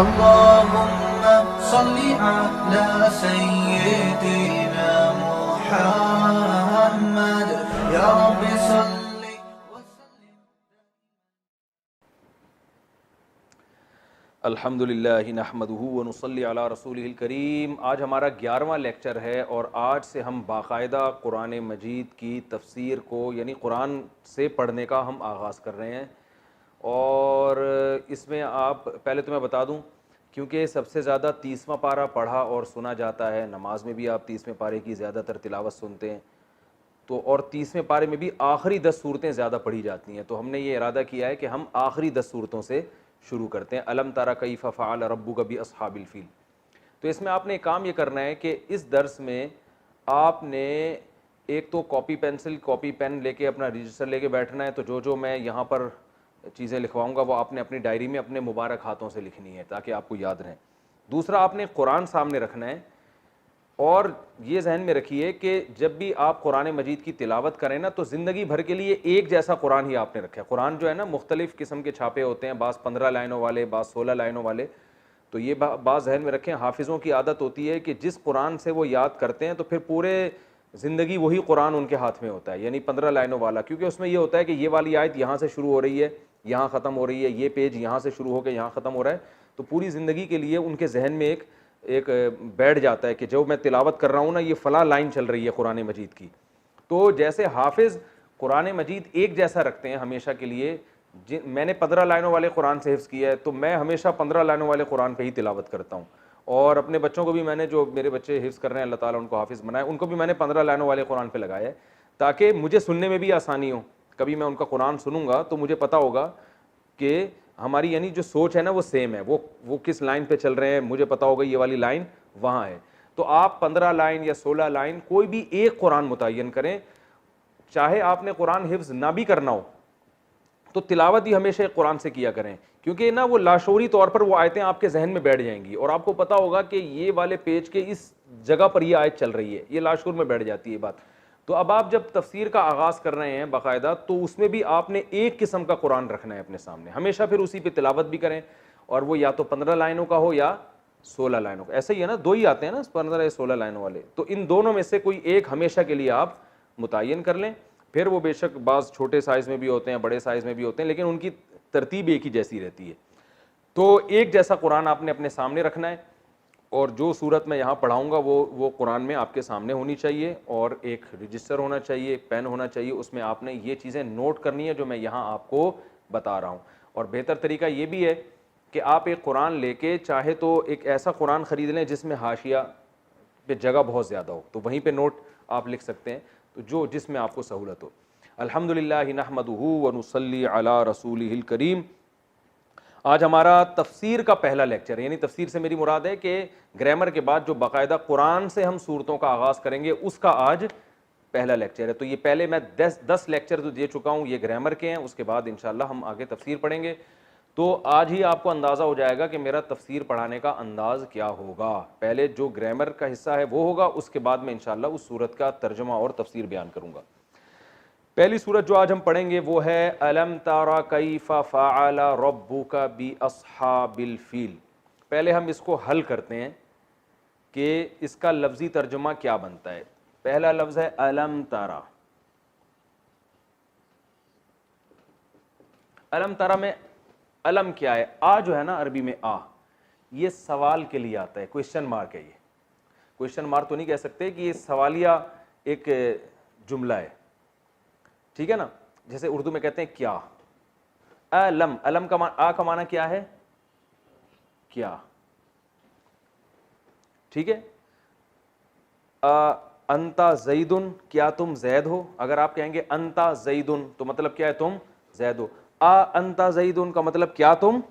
अल्लाहुम्मा सल्ली अला सय्यिदिना मुहम्मद या रब्बि सल्ली व सल्लिम। अल्हम्दुलिल्लाहि नहमदुहु व नुसल्ली अला रसूलिहिल करीम। आज हमारा 11वां लेक्चर है और आज से हम बाकायदा कुरान मजीद की तफसीर को यानी कुरान से पढ़ने का हम आगाज़ कर रहे हैं। और इसमें आप पहले तो मैं बता दूं, क्योंकि सबसे ज़्यादा 30वां पारा पढ़ा और सुना जाता है, नमाज में भी आप 30वें पारे की ज़्यादातर तिलावत सुनते हैं, तो और 30वें पारे में भी आखिरी 10 सूरतें ज़्यादा पढ़ी जाती हैं। तो हमने ये इरादा किया है कि हम आखिरी 10 सूरतों से शुरू करते हैं। अलम तरा कैफ़ फ़अल रब्बुका बि अस्हाबिल फ़ील। तो इसमें आपने एक काम ये करना है कि इस दर्स में आपने एक तो कॉपी पेंसिल कॉपी पेन लेके अपना रजिस्टर लेके बैठना है। तो जो जो मैं यहाँ पर चीज़ें लिखवाऊँगा वो आपने अपनी डायरी में अपने मुबारक हाथों से लिखनी है ताकि आपको याद रहें। दूसरा, आपने कुरान सामने रखना है और ये जहन में रखिए कि जब भी आप कुरान मजीद की तिलावत करें ना, तो ज़िंदगी भर के लिए एक जैसा कुरान ही आपने रखा है। कुरान जो है ना, मुख्तलिफ़ किस्म के छापे होते हैं, बाज़ 15 लाइनों वाले, बाज़ 16 लाइनों वाले। तो ये बात जहन में रखें, हाफिज़ों की आदत होती है कि जिस कुरान से वो याद करते हैं तो फिर पूरे ज़िंदगी वही कुरान उनके हाथ में होता है, यानी 15 लाइनों वाला। क्योंकि उसमें ये होता है कि ये वाली आयत यहाँ से शुरू हो रही है, यहाँ ख़त्म हो रही है, ये पेज यहाँ से शुरू होकर यहाँ ख़त्म हो रहा है। तो पूरी ज़िंदगी के लिए उनके जहन में एक बैठ जाता है कि जो मैं तिलावत कर रहा हूँ ना, ये फ़लाँ लाइन चल रही है कुरान मजीद की। तो जैसे हाफिज़ कुरान मजीद एक जैसा रखते हैं हमेशा के लिए, मैंने 15 लाइनों वाले कुरान से हिफ्ज़ किया है तो मैं हमेशा 15 लाइनों वाले कुरान पे ही तिलावत करता हूँ। और अपने बच्चों को भी मैंने, जो मेरे बच्चे हिफ्ज़ कर रहे हैं, अल्लाह ताला उनको हाफिज़ बनाए, उनको भी मैंने 15 लाइनों वाले कुरान पे लगाया है ताकि मुझे सुनने में भी आसानी हो। कभी मैं उनका कुरान सुनूंगा तो मुझे पता होगा कि हमारी यानी जो सोच है ना वो सेम है, वो किस लाइन पे चल रहे हैं, मुझे पता होगा ये वाली लाइन वहाँ है। तो आप 15 लाइन या 16 लाइन कोई भी एक कुरान मुतय्यन करें, चाहे आपने कुरान हिफ्ज़ ना भी करना हो तो तिलावत ही हमेशा कुरान से किया करें, क्योंकि ना वो लाशूरी तौर पर वो आयतें आपके जहन में बैठ जाएंगी और आपको पता होगा कि ये वाले पेज के इस जगह पर ये आयत चल रही है, ये लाशूर में बैठ जाती है बात। तो अब आप जब तफसीर का आगाज़ कर रहे हैं बाकायदा, तो उसमें भी आपने एक किस्म का कुरान रखना है अपने सामने हमेशा, फिर उसी पे तिलावत भी करें। और वो या तो 15 लाइनों का हो या 16 लाइनों का, ऐसा ही है ना, दो ही आते हैं ना 15 या 16 लाइनों वाले। तो इन दोनों में से कोई एक हमेशा के लिए आप मुतय्यन कर लें। फिर वो बेशक बाज़ छोटे साइज़ में भी होते हैं, बड़े साइज़ में भी होते हैं, लेकिन उनकी तरतीब एक ही जैसी रहती है। तो एक जैसा कुरान आपने अपने सामने रखना है और जो सूरत मैं यहाँ पढ़ाऊँगा वो कुरान में आपके सामने होनी चाहिए और एक रजिस्टर होना चाहिए, एक पेन होना चाहिए, उसमें आपने ये चीज़ें नोट करनी है जो मैं यहाँ आपको बता रहा हूँ। और बेहतर तरीका ये भी है कि आप एक कुरान लेके चाहे तो एक ऐसा कुरान ख़रीद लें जिसमें हाशिया पे जगह बहुत ज़्यादा हो, तो वहीं पे नोट आप लिख सकते हैं, तो जो जिसमें आपको सहूलत हो। अल्हम्दुलिल्लाहि नहमदुहु व नुसल्ली अला रसूलिहिल करीम। आज हमारा तफसीर का पहला लेक्चर है, यानी तफसीर से मेरी मुराद है कि ग्रामर के बाद जो बाकायदा कुरान से हम सूरतों का आगाज़ करेंगे उसका आज पहला लेक्चर है। तो ये पहले मैं 10 लेक्चर जो दे चुका हूँ ये ग्रामर के हैं, उसके बाद इंशाल्लाह हम आगे तफसीर पढ़ेंगे। तो आज ही आपको अंदाज़ा हो जाएगा कि मेरा तफसीर पढ़ाने का अंदाज़ क्या होगा। पहले जो ग्रामर का हिस्सा है वो होगा, उसके बाद में इंशाल्लाह उस सूरत का तर्जुमा और तफसीर बयान करूँगा। पहली सूरत जो आज हम पढ़ेंगे वो है अलम तारा कैफ़ फ़अल रब्बुका बि अस्हाबिल फ़ील। पहले हम इसको हल करते हैं कि इसका लफ्ज़ी तर्जुमा क्या बनता है। पहला लफ्ज़ है अलम तारा। अलम तारा में अलम क्या है? आ जो है ना अरबी में आ, ये सवाल के लिए आता है, क्वेश्चन मार्क है। ये क्वेश्चन मार्क तो नहीं कह सकते कि ये सवालिया एक जुमला है, ठीक है ना। जैसे उर्दू में कहते हैं क्या, अलम, अलम का आ का माना क्या है? क्या, ठीक है। अंता जैदुन, क्या तुम जैद हो? अगर आप कहेंगे अंता जैदुन तो मतलब क्या है? तुम जैद हो। अंता जैदुन का मतलब क्या तुम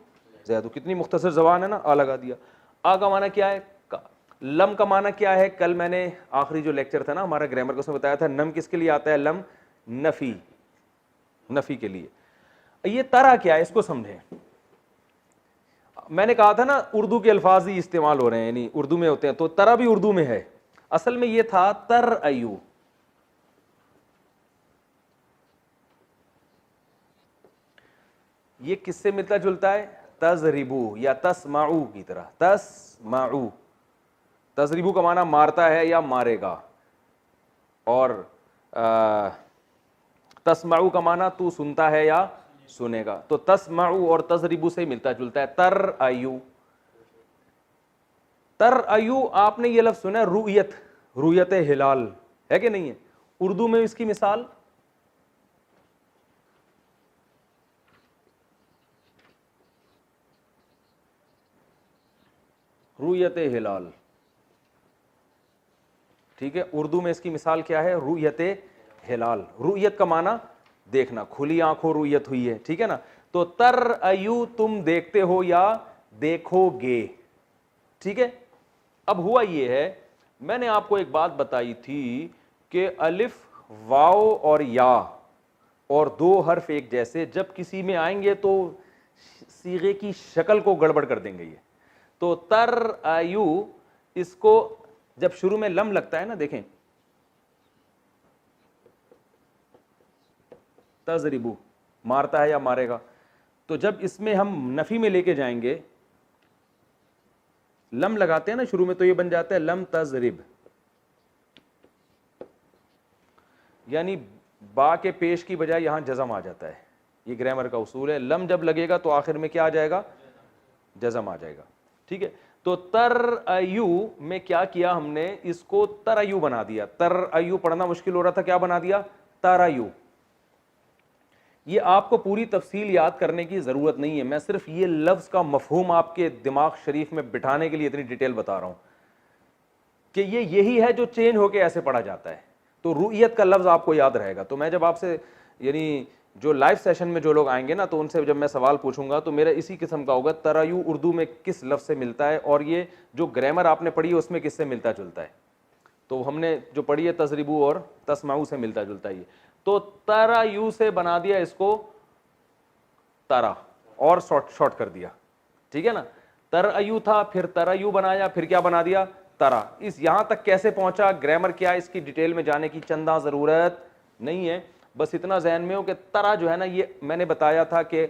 जैद हो। कितनी मुख्तसर जबान है ना, आ लगा दिया। आ का माना क्या है? लम का माना क्या है? कल मैंने आखिरी जो लेक्चर था ना हमारा ग्रामर का, उसमें बताया था नम किसके लिए आता है? लम नफी, नफी के लिए। ये तरा क्या है, इसको समझें। मैंने कहा था ना उर्दू के अल्फाज ही इस्तेमाल हो रहे हैं, यानी उर्दू में होते हैं, तो तरा भी उर्दू में है। असल में ये था तर अयू। ये किससे मिलता जुलता है? तजरिबू या तस्माऊ की तरह, तस्माऊ। तजरिबू का माना मारता है या मारेगा, और तस्माऊ का माना तू सुनता है या सुनेगा। तो तस्माऊ और तजरिबू से मिलता जुलता है। तर आयु, तर आयु आपने ये लफ्ज सुना है, रुयत, रुयत हिलाल है कि नहीं है? उर्दू में इसकी मिसाल रुयत हिलाल, ठीक है। उर्दू में इसकी मिसाल क्या है? रुयत हिलाल। रुयत का माना देखना, खुली आंखों रुयत हुई है, ठीक है ना। तो तर अयु तुम देखते हो या देखोगे, ठीक है। अब हुआ ये है, मैंने आपको एक बात बताई थी कि अलिफ, वाव और या और दो हर्फ एक जैसे जब किसी में आएंगे तो सीगे की शक्ल को गड़बड़ कर देंगे ये। तो तर आयु, इसको जब शुरू में लम लगता है ना, देखें तजरिबू मारता है या मारेगा, तो जब इसमें हम नफी में लेके जाएंगे, लम लगाते हैं ना शुरू में, तो ये बन जाता है लम तजरिब, यानी बा के पेश की बजाय यहां जज़म आ जाता है। ये ग्रामर का उसूल है। लम जब लगेगा तो आखिर में क्या आ जाएगा? जज़म आ जाएगा, ठीक है। तो तर अयु में क्या किया हमने? इसको तरयु बना दिया। तर अयु पढ़ना मुश्किल हो रहा था, क्या बना दिया? तरयु। ये आपको पूरी तफसील याद करने की जरूरत नहीं है, मैं सिर्फ ये लफ्ज का मफहूम आपके दिमाग शरीफ में बिठाने के लिए इतनी डिटेल बता रहा हूं कि ये यही है जो चेंज होके ऐसे पढ़ा जाता है। तो रुयत का लफ्ज आपको याद रहेगा। तो मैं जब आपसे, यानी जो लाइव सेशन में जो लोग आएंगे ना, तो उनसे जब मैं सवाल पूछूंगा तो मेरा इसी किस्म का होगा, तरयु उर्दू में किस लफ्ज से मिलता है, और ये जो ग्रामर आपने पढ़ी है उसमें किससे मिलता जुलता है। तो हमने जो पढ़ी है तजरिबू और तस्माऊ से मिलता जुलता है। तो तरयु से बना दिया इसको तरा, और शॉर्ट कर दिया, ठीक है ना। तरयु था, फिर तरयु बनाया, फिर क्या बना दिया? तरा। इस यहां तक कैसे पहुंचा, ग्रामर क्या है, इसकी डिटेल में जाने की चंदा जरूरत नहीं है। बस इतना जहन में हो कि तरा जो है ना, ये मैंने बताया था कि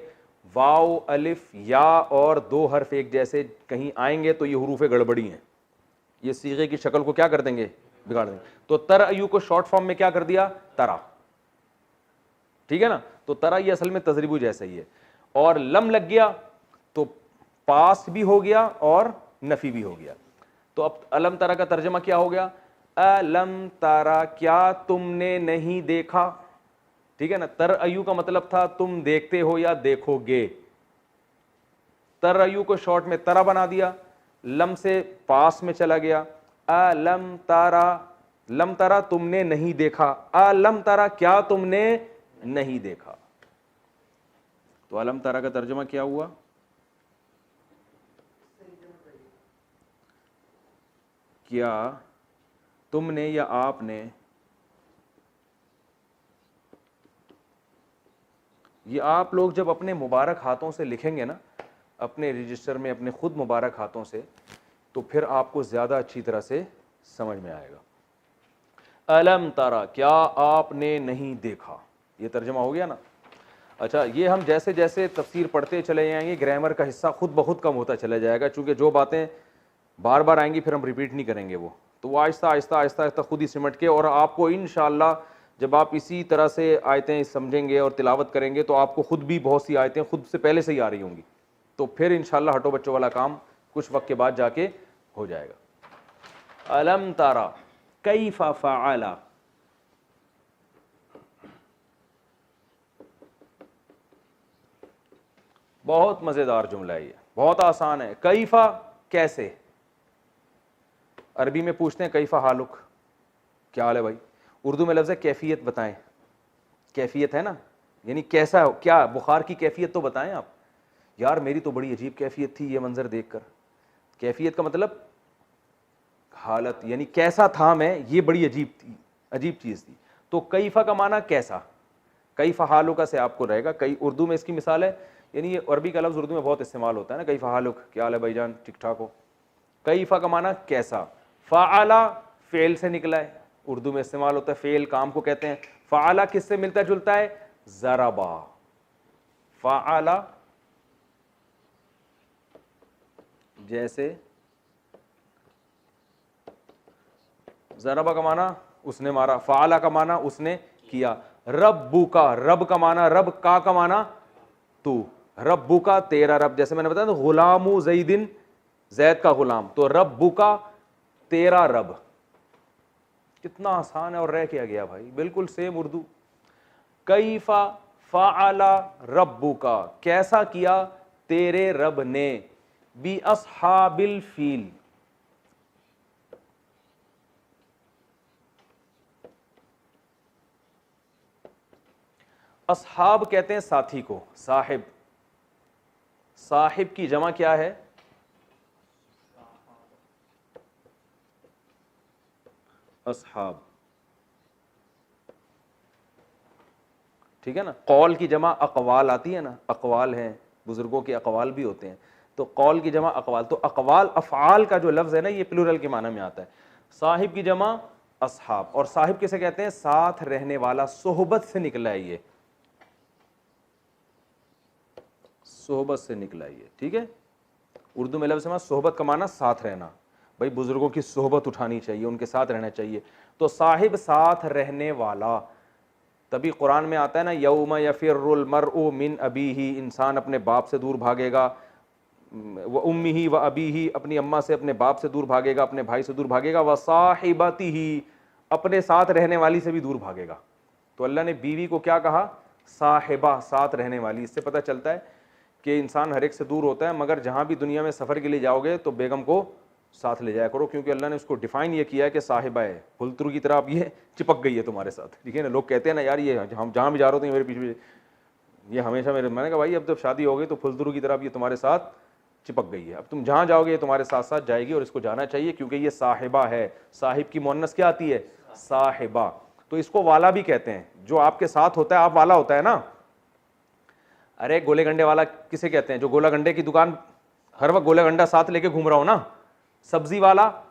वाव, अलिफ, या और दो हर्फ एक जैसे कहीं आएंगे तो ये हुरूफ गड़बड़ी हैं, ये सीगे की शक्ल को क्या कर देंगे? बिगाड़ देंगे। तो तरयु को शॉर्ट फॉर्म में क्या कर दिया? तरा, ठीक है ना। तो तरा ये असल में तजरिबू जैसा ही है। और लम लग गया तो पास भी हो गया और नफी भी हो गया। तो अब अलम तरा का तर्जमा क्या हो गया? अलम तारा, क्या तुमने नहीं देखा, ठीक है ना। तरयु का मतलब था तुम देखते हो या देखोगे। तरयु को शॉर्ट में तरा बना दिया, लम से पास में चला गया। अलम तारा, लम तारा तुमने नहीं देखा, अलम तारा क्या तुमने नहीं देखा। तो अलम तारा का तर्जुमा क्या हुआ? क्या तुमने या आपने, ये आप लोग जब अपने मुबारक हाथों से लिखेंगे ना, अपने रजिस्टर में अपने खुद मुबारक हाथों से, तो फिर आपको ज़्यादा अच्छी तरह से समझ में आएगा। अलम तारा, क्या आपने नहीं देखा, ये तर्जमा हो गया ना। अच्छा, ये हम जैसे जैसे तफसीर पढ़ते चले जाएंगे, ग्रामर का हिस्सा खुद ब खुद कम होता चला जाएगा, चूँकि जो बातें बार बार आएंगी फिर हम रिपीट नहीं करेंगे वो, तो वो आहिस्ता आहिस्ता आहिस्ता आहिस्ता खुद ही सिमट के, और आपको इंशाअल्लाह जब आप इसी तरह से आयतें समझेंगे और तिलावत करेंगे तो आपको खुद भी बहुत सी आयतें खुद से पहले से ही आ रही होंगी। तो फिर इंशाअल्लाह हटो बच्चों वाला काम कुछ वक्त के बाद जाके हो जाएगा। अलम तारा कैफा फ़अला, बहुत मज़ेदार जुमला है ये, बहुत आसान है। कैफा कैसे, अरबी में पूछते हैं कैफा हालुक, क्या हाल है भाई। उर्दू में लफ्ज़ है कैफियत, बताएं। कैफियत है ना, यानी कैसा हो, क्या बुखार की कैफियत तो बताएं आप। यार मेरी तो बड़ी अजीब कैफियत थी ये मंजर देखकर। कैफियत का मतलब हालत, यानी कैसा था मैं, ये बड़ी अजीब थी, अजीब चीज़ थी। तो कैफा का माना कैसा, कैफा हालुका से आपको रहेगा। कई उर्दू में इसकी मिसाल है, यानी ये अरबी का लफ्ज़ उर्दू में बहुत इस्तेमाल होता है ना, कैफा हालुक, क्या हाल है भाईजान, ठीक ठाक हो। कैफा का माना कैसा। फ़अला फ़ेल से निकला है, उर्दू में इस्तेमाल होता है, फ़ेल काम को कहते हैं। फ़अला किससे मिलता जुलता है? ज़रबा। फ़अला जैसे ज़रबा का माना उसने मारा, फ़ाला का माना उसने किया, रब्बू का, रब का माना, रब का माना तू, रब्बू का तेरा रब, जैसे मैंने बताया ना गुलामू ज़ैदिन, जैद का गुलाम, तो रब्बू का तेरा रब। कितना आसान है और रह किया गया भाई, बिल्कुल सेम उर्दू। कैफा फ़अला रब्बू का, कैसा किया तेरे रब ने, बी अस्हाबिल फील, अस्हाब कहते हैं साथी को, साहिब, साहिब की जमा क्या है, अस्हाब, ठीक है ना। कौल की जमा अकवाल आती है ना, अकवाल हैं, बुजुर्गों के अकवाल भी होते हैं, तो कौल की जमा अकवाल, तो अकवाल अफ़आल का जो लफ्ज़ है ना ये प्लूरल के माना में आता है। साहिब की जमा अस्हाब, और साहिब किसे कहते हैं, साथ रहने वाला, सोहबत से निकला है ये, सोहबत से निकला है ये, ठीक है। उर्दू में लफ्ज़ है सोहबत का माना साथ रहना, भाई बुजुर्गों की सोहबत उठानी चाहिए, उनके साथ रहना चाहिए, तो साहिब साथ रहने वाला। तभी कुरान में आता है ना यौम यफिरुल मरउ मिन अबीही, इंसान अपने बाप से दूर भागेगा, व उम्मिही व अबीही, अपनी अम्मा से अपने बाप से दूर भागेगा, अपने भाई से दूर भागेगा, व साहिबतिही, अपने साथ रहने वाली से भी दूर भागेगा। तो अल्लाह ने बीवी को क्या कहा, साहिबा, साथ रहने वाली। इससे पता चलता है कि इंसान हर एक से दूर होता है, मगर जहाँ भी दुनिया में सफ़र के लिए जाओगे तो बेगम को साथ ले जाया करो, क्योंकि अल्लाह ने उसको डिफाइन ये किया है कि साहिबा है, फुलतरू की तरह अब ये चिपक गई है तुम्हारे साथ, ठीक है ना। लोग कहते हैं ना यार ये हम जहाँ भी जा रहे हो तो मेरे पीछे, ये हमेशा मेरे, मैंने कहा भाई अब जब शादी हो गई तो फुलतरू की तरह अब ये तुम्हारे साथ चिपक गई है, अब तुम जहाँ जाओगे ये तुम्हारे साथ साथ जाएगी, और इसको जाना चाहिए क्योंकि ये साहिबा है। साहिब की मुअन्नस क्या आती है, साहिबा। तो इसको वाला भी कहते हैं, जो आपके साथ होता है, आप वाला होता है ना। अरे गोले गंडे वाला किसे कहते हैं, जो गोला गंडे की दुकान हर वक्त गोला गंडा साथ लेके घूम रहा हो ना। सब्जी वाला,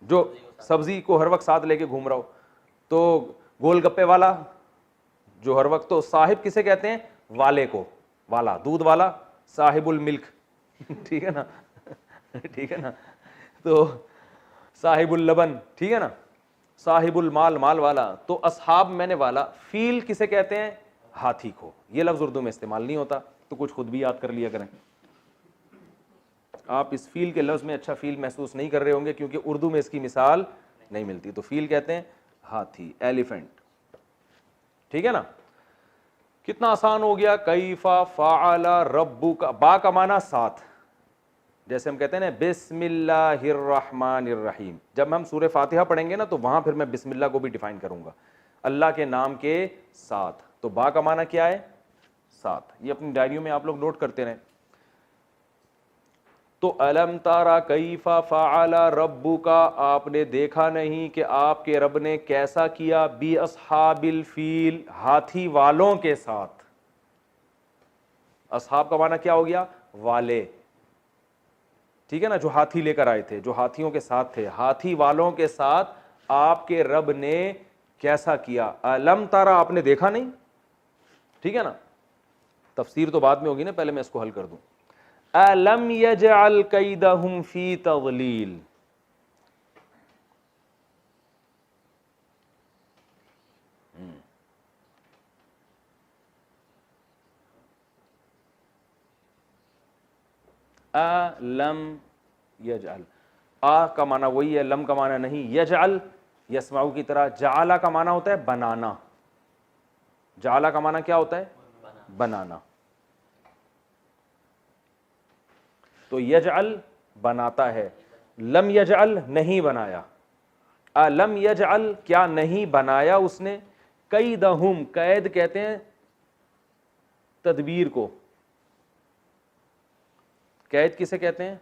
जो सब्जी को हर वक्त साथ लेके घूम रहा हो। तो गोलगप्पे वाला, जो हर वक्त। तो साहिब किसे कहते हैं, वाले को, वाला, दूध वाला, साहिबुल मिल्क ठीक है ना ठीक है ना। तो साहिबुल लबन, ठीक है ना। साहिबुल माल, माल वाला। तो असहाब मैंने वाला। फील किसे कहते हैं, हाथी को। ये लफ्ज़ उर्दू में इस्तेमाल नहीं होता, तो कुछ खुद भी याद कर लिया करें। आप इस फील के लफ्ज़ में अच्छा फील महसूस नहीं कर रहे होंगे क्योंकि उर्दू में इसकी मिसाल नहीं मिलती। तो फील कहते हैं हाथी, एलिफेंट, ठीक है ना। कितना आसान हो गया। कैफा फ़अला रब्बुका, बा का माना साथ, जैसे हम कहते हैं ना बिस्मिल्लाहिर्रहमानिर्रहीम। जब हम सूरह फातिहा पढ़ेंगे ना तो वहां फिर मैं बिस्मिल्लाह को भी डिफाइन करूंगा, अल्लाह के नाम के साथ। तो बा का माना क्या है, साथ। ये अपनी डायरियों में आप लोग नोट करते रहें। तो अलम तारा कैफा फ़अला रब्बुका, आपने देखा नहीं कि आपके रब ने कैसा किया, बी अस्हाबिल फील, हाथी वालों के साथ। असहाब का माना क्या हो गया, वाले, ठीक है ना, जो हाथी लेकर आए थे, जो हाथियों के साथ थे। हाथी वालों के साथ आपके रब ने कैसा किया। अलम तारा, आपने देखा नहीं, ठीक है ना। तफसीर तो बाद में होगी ना, पहले मैं इसको हल कर दूं। अलम यजअल कैदहुम फी तज़लील, अलम यजअल, आ का माना वही है, लम का माना नहीं। यजअल यसमाऊ की तरह। जाला का माना होता है बनाना, जाला का माना क्या होता है, बनाना। तो यजअल बनाता है, लम यजअल नहीं बनाया। अलम यजअल, क्या नहीं बनाया उसने। कैदहुम, कैद कहते हैं तदबीर को। कैद किसे कहते हैं,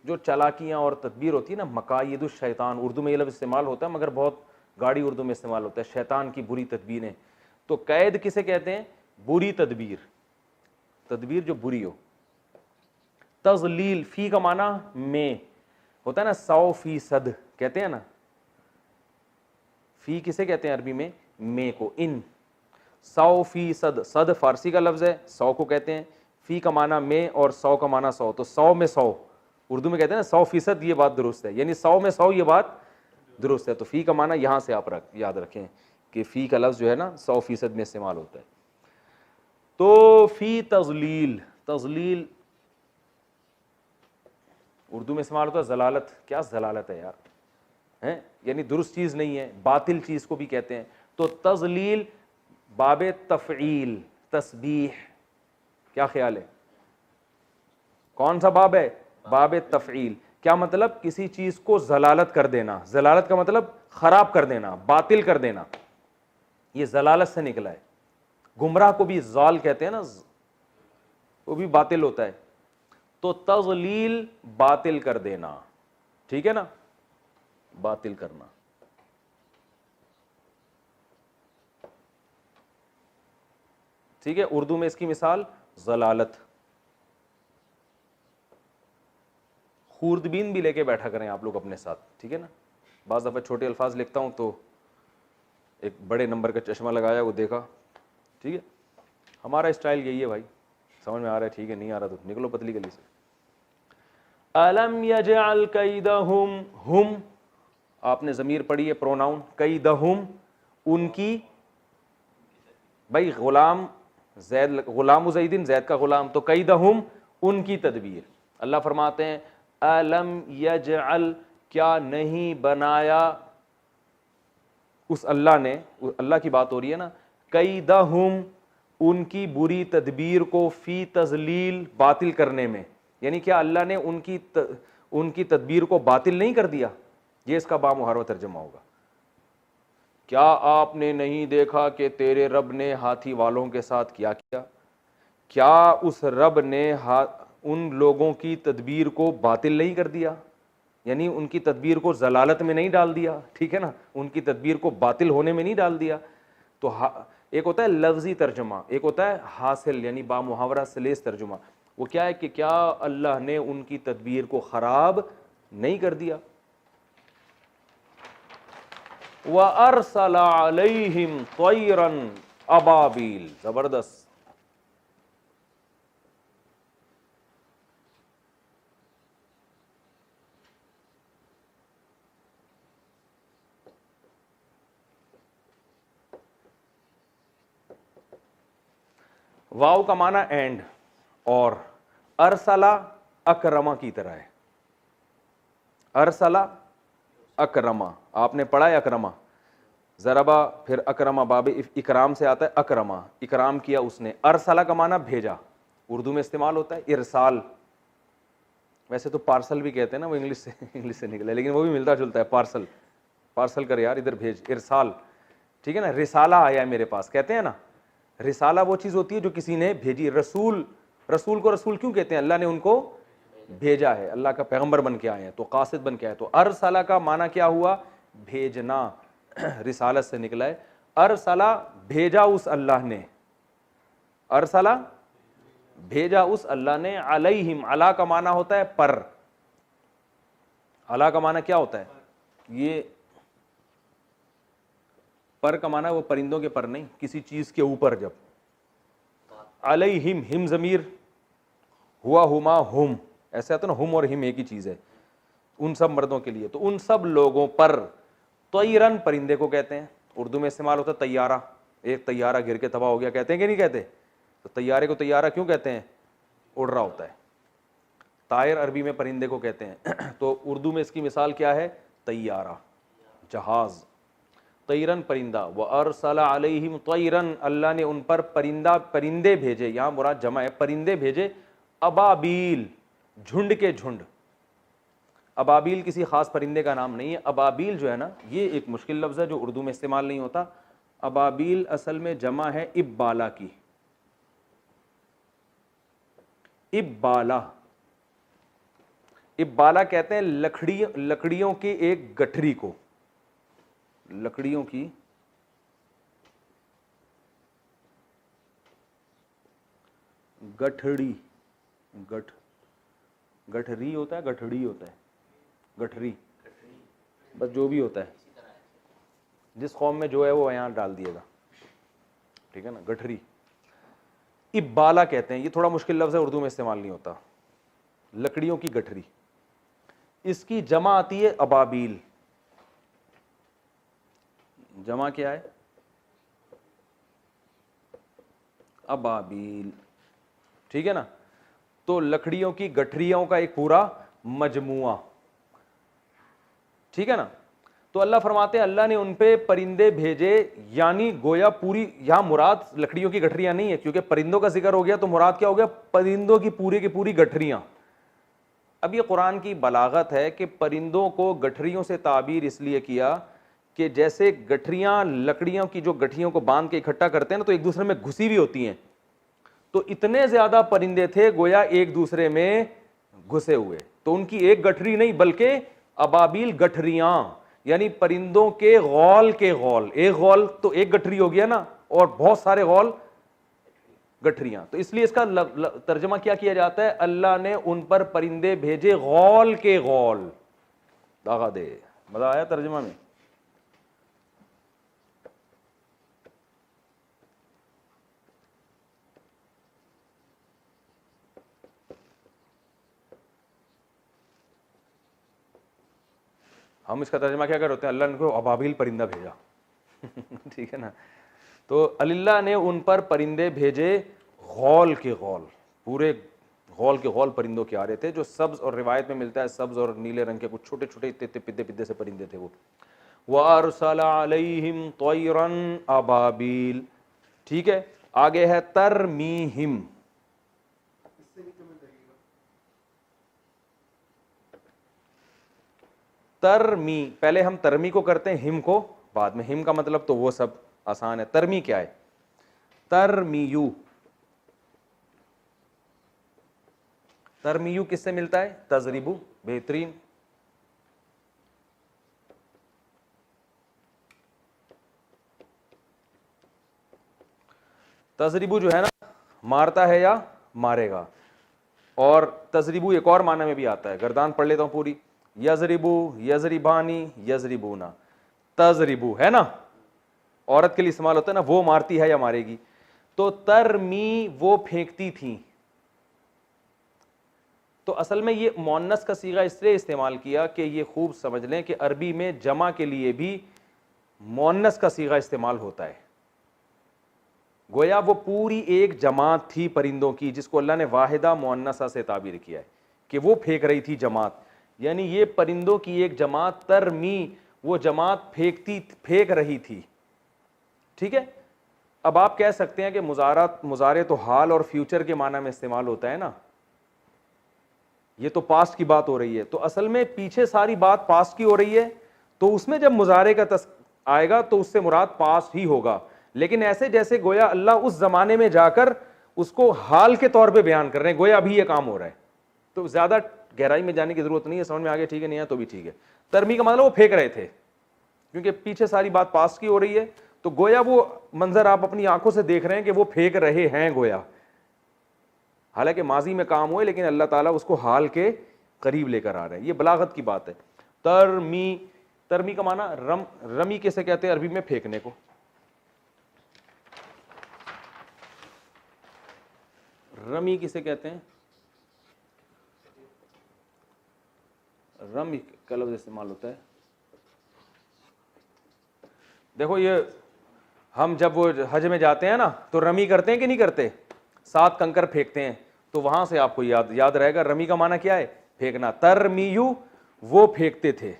जो चालाकियां और तदबीर होती है ना, मकायिदुश शैतान, उर्दू में ये लफ्ज़ इस्तेमाल होता है मगर बहुत गाढ़ी उर्दू में इस्तेमाल होता है, शैतान की बुरी तदबीरें। तो कैद किसे कहते हैं, बुरी तदबीर, तदबीर जो बुरी हो। तज़लील, फी का माना में होता है ना, 100% कहते हैं ना। फी किसे कहते हैं अरबी में को, इन। 100%, सद फारसी का लफ्ज़ है, 100 को कहते हैं। फ़ी का माना में और 100 का माना 100, तो 100 में 100, उर्दू में कहते हैं ना 100%, ये बात दुरुस्त है, यानी 100 में 100 ये बात दुरुस्त है। तो फ़ी का माना यहाँ से आप याद रखें कि फ़ी का लफ्ज़ जो है ना 100% में इस्तेमाल होता है। तो फ़ी तज़लील, तज़लील उर्दू में इस्तेमाल होता है ज़लालत। क्या ज़लालत है यार, हैं, यानी दुरुस्त चीज़ नहीं है, बातिल चीज़ को भी कहते हैं। तो तज़लील बाबे तफ़ईल, तस्बीह, क्या ख्याल है, कौन सा बाब है, बाबे तफ़ईल। क्या मतलब, किसी चीज़ को ज़लालत कर देना, ज़लालत का मतलब ख़राब कर देना, बातिल कर देना, ये ज़लालत से निकला है। गुमराह को भी ज़ाल कहते हैं ना, वो भी बातिल होता है। तो तज़लील बातिल कर देना, ठीक है ना, बातिल करना। ठीक है, उर्दू में इसकी मिसाल ज़लालत। खूर्दबीन भी लेके बैठा करें आप लोग अपने साथ, ठीक है ना। बाज़ दफ़ा छोटे अल्फाज लिखता हूँ तो एक बड़े नंबर का चश्मा लगाया, वो देखा, ठीक है। हमारा स्टाइल यही है भाई, समझ में आ रहा है, ठीक है, नहीं आ रहा तो निकलो पतली गली से। अलम यजअल कैदहुम, हुम आपने ज़मीर पढ़ी है, प्रोनाउन, कैदहुम उनकी, भाई गुलाम जैद, गुलाम ज़ैदिन, जैद का गुलाम, तो कैदहुम उनकी तदबीर। अल्लाह फरमाते हैं अलम यजअल, क्या नहीं बनाया, उस अल्लाह ने, अल्लाह की बात हो रही है ना, कैदहुम उनकी बुरी तदबीर को, फी तज़लील बातिल करने में, यानी क्या अल्लाह ने उनकी तदबीर को बातिल नहीं कर दिया, ये इसका बामुहारा तर्जुमा होगा। क्या आपने नहीं देखा कि तेरे रब ने हाथी वालों के साथ क्या किया, क्या उस रब ने उन लोगों की तदबीर को बातिल नहीं कर दिया, यानी उनकी तदबीर को जलालत में नहीं डाल दिया, ठीक है ना, उनकी तदबीर को बातिल होने में नहीं डाल दिया। तो एक होता है लफ्जी तर्जुमा, एक होता है हासिल यानी बामुहावरा सलेस तर्जुमा। वो क्या है कि क्या अल्लाह ने उनकी तदबीर को ख़राब नहीं कर दिया। व अरसला अलैहिम तैरन अबाबील, ज़बरदस्त। वाव का माना एंड, और अरसला अकरमा की तरह है। अरसला अकरमा, आपने पढ़ा है अकरमा, ज़रबा फिर अकरमा, बाबे इकराम से आता है अकरमा, इकराम किया उसने। अरसला का माना भेजा, उर्दू में इस्तेमाल होता है इरसाल। वैसे तो पार्सल भी कहते हैं ना, वो इंग्लिश से निकला, लेकिन वो भी मिलता जुलता है, पार्सल, पार्सल कर यार इधर भेज, इरसाल, ठीक है ना। रिसाला आया है मेरे पास, कहते हैं ना, रिसाला वो चीज़ होती है जो किसी ने भेजी। रसूल, रसूल को रसूल क्यों कहते हैं, अल्लाह ने उनको भेजा है, अल्लाह का पैगंबर बन के आए हैं, तो कासिद बन के आए। तो अरसला का माना क्या हुआ, भेजना, रिसालत से निकला है। अरसला भेजा उस अल्लाह ने, अरसला भेजा उस अल्लाह ने, अलैहिम, अला का माना होता है पर, अला का माना क्या होता है, ये पर का माना वो परिंदों के पर नहीं, किसी चीज के ऊपर। जब अलैहिम, हिम जमीर, हुआ हुमा हुम, ऐसे आता ना, हुम और हिम एक ही चीज है, उन सब मर्दों के लिए, तो उन सब लोगों पर। तैरन परिंदे को कहते हैं, उर्दू में इस्तेमाल होता है तैयारा, एक तैयारा गिर के तबाह हो गया, कहते हैं कि नहीं कहते, तो तैयारे को तैयारा क्यों कहते हैं, उड़ रहा होता है। तायर अरबी में परिंदे को कहते हैं। तो उर्दू में इसकी मिसाल क्या है, तैयारा, जहाज। तैरन परिंदा, व अरसला अलैहिम तैरन, अल्लाह ने उन पर परिंदा, परिंदे भेजे, यहाँ मुराद जमा है, परिंदे भेजे, अबाबील, झुंड के झुंड। अबाबील किसी खास परिंदे का नाम नहीं है। अबाबील जो है ना, ये एक मुश्किल लफ्ज़ है जो उर्दू में इस्तेमाल नहीं होता। अबाबील असल में जमा है इब्बाला की, इब्बाला, इब्बाला कहते हैं लकड़ियों की एक गठरी को, लकड़ियों की गठड़ी, गठरी होता है, गठड़ी होता है, गठरी, बस जो भी होता है, जिस कौम में जो है वो यहाँ डाल दिएगा, ठीक है ना, गठरी। इब्बाला कहते हैं, ये थोड़ा मुश्किल लफ्ज़ है, उर्दू में इस्तेमाल नहीं होता। लकड़ियों की गठरी, इसकी जमा आती है अबाबील। जमा क्या है? अबाबील, ठीक है ना। तो लकड़ियों की गठरियों का एक पूरा मजमुआ, ठीक है ना। तो अल्लाह फरमाते हैं अल्लाह ने उन पे परिंदे भेजे, यानी गोया पूरी, यहां मुराद लकड़ियों की गठरियां नहीं है, क्योंकि परिंदों का जिक्र हो गया तो मुराद क्या हो गया? परिंदों की पूरी गठरियां। अब ये कुरान की बलागत है कि परिंदों को गठरियों से ताबीर इसलिए किया कि जैसे गठरियां लकड़ियों की जो गठरियों को बांध के इकट्ठा करते हैं ना, तो एक दूसरे में घुसी भी होती हैं। तो इतने ज्यादा परिंदे थे गोया एक दूसरे में घुसे हुए, तो उनकी एक गठरी नहीं बल्कि अबाबील गठरियां, यानी परिंदों के गौल के गौल। एक गौल तो एक गठरी हो गया ना, और बहुत सारे गौल गठरियां। तो इसलिए इसका तर्जमा क्या किया जाता है? अल्लाह ने उन पर परिंदे भेजे गौल के गौल। दागा दे, मजा आया तर्जमा में? हम इसका तर्जमा क्या कर होते हैं? अल्लाह ने को अबाबील परिंदा भेजा ठीक है ना। तो अल्लाह ने उन पर परिंदे भेजे गौल के गौल, पूरे गौल के गौल परिंदों के आ रहे थे, जो सब्ज, और रिवायत में मिलता है सब्ज और नीले रंग के कुछ छोटे छोटे इतने पिद्दे पिद्दे से परिंदे थे वो। वअरसला अलैहिम तयरन अबाबील, ठीक है। आगे है तरमीहिम, तरमी, पहले हम तरमी को करते हैं, हिम को बाद में। हिम का मतलब तो वो सब आसान है। तरमी क्या है? तरमीयू, तरमीयू किससे मिलता है? तजरिबू, बेहतरीन। तजरिबू जो है ना, मारता है या मारेगा। और तजरिबू एक और माना में भी आता है, गर्दान पढ़ लेता हूं पूरी। यजरिबू, यजरिबानी, यजरिबूना। तजरिबू है ना, औरत के लिए इस्तेमाल होता है ना, वो मारती है या मारेगी। तो तरमी, वो फेंकती थी। तो असल में ये मोन्नस का सीगा इसलिए इस्तेमाल किया कि ये खूब समझ लें कि अरबी में जमा के लिए भी मोन्नस का सीगा इस्तेमाल होता है। गोया वो पूरी एक जमात थी परिंदों की, जिसको अल्लाह ने वाहिदा मुअन्नसा से ताबीर किया है कि वो फेंक रही थी जमात, यानी ये परिंदों की एक जमात, तरमी, वो जमात फेंक रही थी, ठीक है। अब आप कह सकते हैं कि मुजारे तो हाल और फ्यूचर के माना में इस्तेमाल होता है ना, ये तो पास्ट की बात हो रही है। तो असल में पीछे सारी बात पास्ट की हो रही है, तो उसमें जब मुजारे का आएगा तो उससे मुराद पास्ट ही होगा। लेकिन ऐसे जैसे गोया अल्लाह उस जमाने में जाकर उसको हाल के तौर पे बयान कर रहे हैं, गोया अभी ये काम हो रहा है। तो ज्यादा गहराई में जाने की जरूरत नहीं है, समझ में आगे, ठीक है, नहीं है तो भी ठीक है। तरमी का मतलब वो फेंक रहे थे, क्योंकि पीछे सारी बात पास्ट की हो रही है, तो गोया वो मंजर आप अपनी आंखों से देख रहे हैं कि वो फेंक रहे हैं गोया, हालांकि माजी में काम हुए, लेकिन अल्लाह ताला उसको हाल के करीब लेकर आ रहे हैं। ये बलागत की बात है। तरमी, तरमी का माना रमी कैसे कहते हैं अरबी में? फेंकने को। रमी किसे कहते हैं? रमी का लफ्ज़ इस्तेमाल होता है। देखो ये हम जब वो हज में जाते हैं ना, तो रमी करते हैं कि नहीं करते? 7 कंकर फेंकते हैं, तो वहां से आपको याद रहेगा रमी का माना क्या है? फेंकना। तरमीयू, वो फेंकते थे,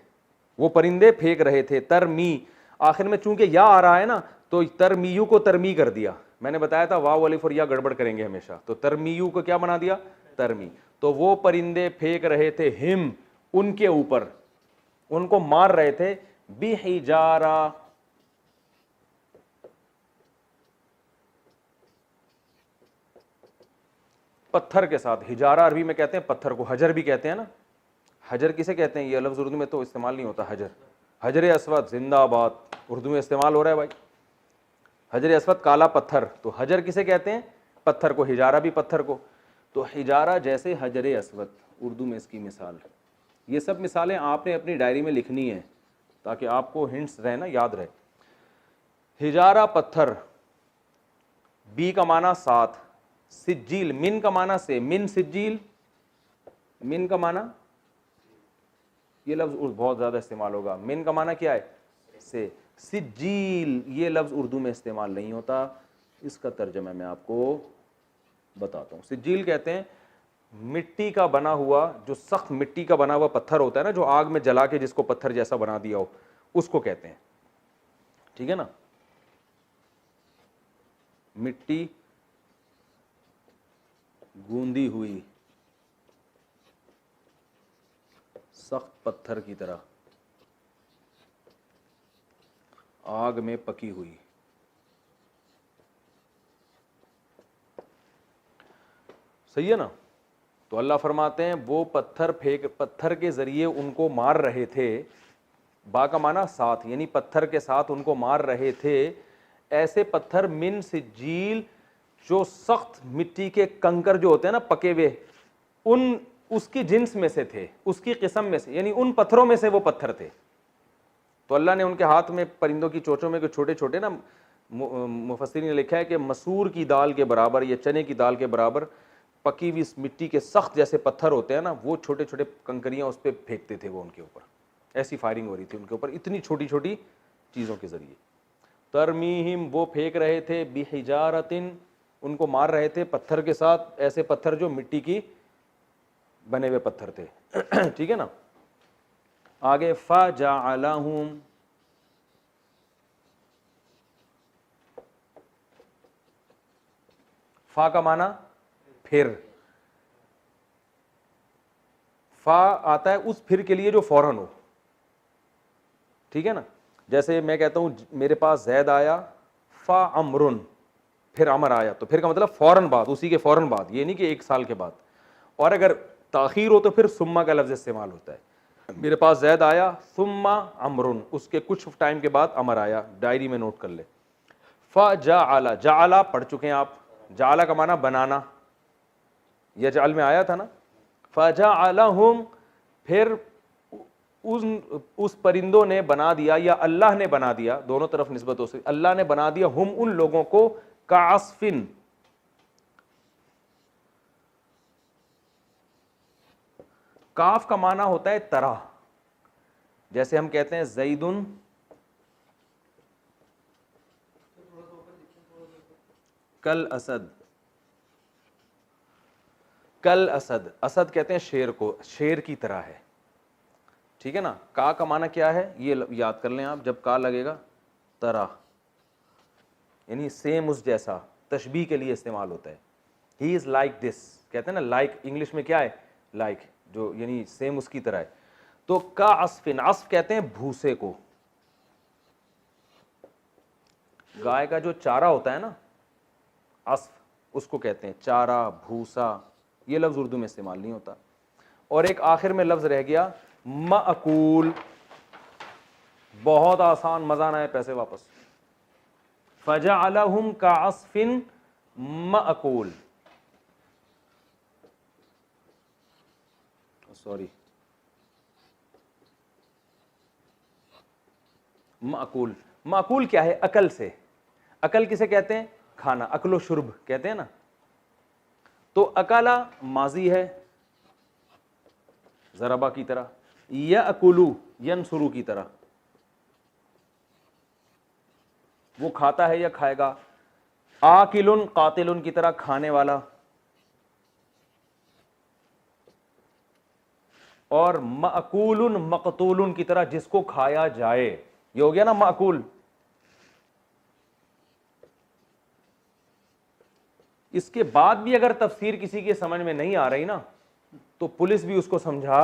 वो परिंदे फेंक रहे थे। तरमी, आखिर में चूंकि या आ रहा है ना, तो तरमीयू को तरमी कर दिया। मैंने बताया था वाव अलिफ और या गड़बड़ करेंगे हमेशा, तो तरमीयू को क्या बना दिया? तरमी। तो वो परिंदे फेंक रहे थे, हिम, उनके ऊपर, उनको मार रहे थे, बिहिजारा, पत्थर के साथ। हिजारा अरबी में कहते हैं पत्थर को, हजर भी कहते हैं ना। हजर किसे कहते हैं? ये लफ्ज़ उर्दू में तो इस्तेमाल नहीं होता। हजर, हजर अस्वद जिंदाबाद, उर्दू में इस्तेमाल हो रहा है भाई। हजर अस्वद काला पत्थर, तो हजर किसे कहते हैं? पत्थर को। हिजारा भी पत्थर को। तो हिजारा जैसे हजर अस्वद, उर्दू में इसकी मिसाल। ये सब मिसालें आपने अपनी डायरी में लिखनी है ताकि आपको हिंट्स रहे ना, याद रहे। हिजारा पत्थर, बी का माना 7, सिज्जील, मिन का माना से, मिन सिज्जील, मिन का माना, ये लफ्ज बहुत ज्यादा इस्तेमाल होगा। मिन का माना क्या है? से। सिज्जील ये लफ्ज उर्दू में इस्तेमाल नहीं होता, इसका तर्जमा मैं आपको बताता हूँ। सिज्जील कहते हैं मिट्टी का बना हुआ, जो सख्त मिट्टी का बना हुआ पत्थर होता है ना, जो आग में जला के जिसको पत्थर जैसा बना दिया हो, उसको कहते हैं। ठीक है ना, मिट्टी गूंदी हुई सख्त पत्थर की तरह आग में पकी हुई। सही है ना। तो अल्लाह फरमाते हैं वो पत्थर के जरिए उनको मार रहे थे, बा का माना साथ, यानी पत्थर के साथ उनको मार रहे थे। ऐसे पत्थर मिन सिज्जील, जो सख्त मिट्टी के कंकर जो होते हैं ना पके हुए, उन उसकी जिन्स में से थे, उसकी किस्म में से, यानी उन पत्थरों में से वो पत्थर थे। तो अल्लाह ने उनके हाथ में परिंदों की चोंचों में छोटे छोटे ना, मुफस्सिरीन ने लिखा है कि मसूर की दाल के बराबर या चने की दाल के बराबर पकी हुई मिट्टी के सख्त जैसे पत्थर होते हैं ना, वो छोटे छोटे कंकरियां उस पर फेंकते थे वो उनके ऊपर। ऐसी फायरिंग हो रही थी उनके ऊपर इतनी छोटी छोटी चीज़ों के ज़रिए। तरमीहिम वो फेंक रहे थे, बिहिजारतिन उनको मार रहे थे पत्थर के साथ, ऐसे पत्थर जो मिट्टी की बने हुए पत्थर थे। ठीक है ना। आगे फजअलहुम, फा का माना फिर, फा आता है उस फिर के लिए जो फौरन हो। ठीक है ना, जैसे मैं कहता हूं मेरे पास जैद आया, फा अमरुन, फिर अमर आया, तो फिर का मतलब फौरन बाद, उसी के फौरन बाद, ये नहीं कि 1 साल के बाद। और अगर ताखीर हो तो फिर सुम्मा का लफ्ज इस्तेमाल होता है। मेरे पास जैद आया, सुम्मा अमरुन, उसके कुछ टाइम के बाद अमर आया, डायरी में नोट कर ले। फजअला, जअला पढ़ चुके हैं आप, जअला का माना बनाना, यजअल में आया था ना। फजअलहुम, फिर उस परिंदों ने बना दिया, या अल्लाह ने बना दिया, दोनों तरफ निस्बत हो सकती, अल्लाह ने बना दिया हुम उन लोगों को, कास्फिन, काफ का माना होता है तरह। जैसे हम कहते हैं जैदुन कल असद, कल असद, असद कहते हैं शेर को, शेर की तरह है। ठीक है ना। का माना क्या है ये याद कर लें आप, जब का लगेगा तरह, यानी सेम उस जैसा, तशबीह के लिए इस्तेमाल होता है। ही इज लाइक दिस, कहते हैं ना लाइक, इंग्लिश में क्या है लाइक, जो यानी सेम उसकी तरह है। तो का अस्फिन, अस्फ कहते हैं भूसे को, गाय का जो चारा होता है ना, अस्फ उसको कहते हैं चारा, भूसा, ये लफ्ज उर्दू में इस्तेमाल नहीं होता। और एक आखिर में लफ्ज रह गया माकूल, बहुत आसान, मजा ना है पैसे वापस। फजअलहुम कास्फिन माकूल, सॉरी, माकूल, माकूल क्या है? अकल से। अकल किसे कहते हैं? खाना, अकलो शुर्ब कहते हैं ना। तो अकाला माजी है जरबा की तरह, या अकुलू यनसुरू की तरह, वो खाता है या खाएगा। आकिलुन कातिलुन की तरह, खाने वाला। और माकूलुन मकतूलुन की तरह, जिसको खाया जाए। ये हो गया ना माकूल। इसके बाद भी अगर तफसीर किसी की समझ में नहीं आ रही ना, तो पुलिस भी उसको समझा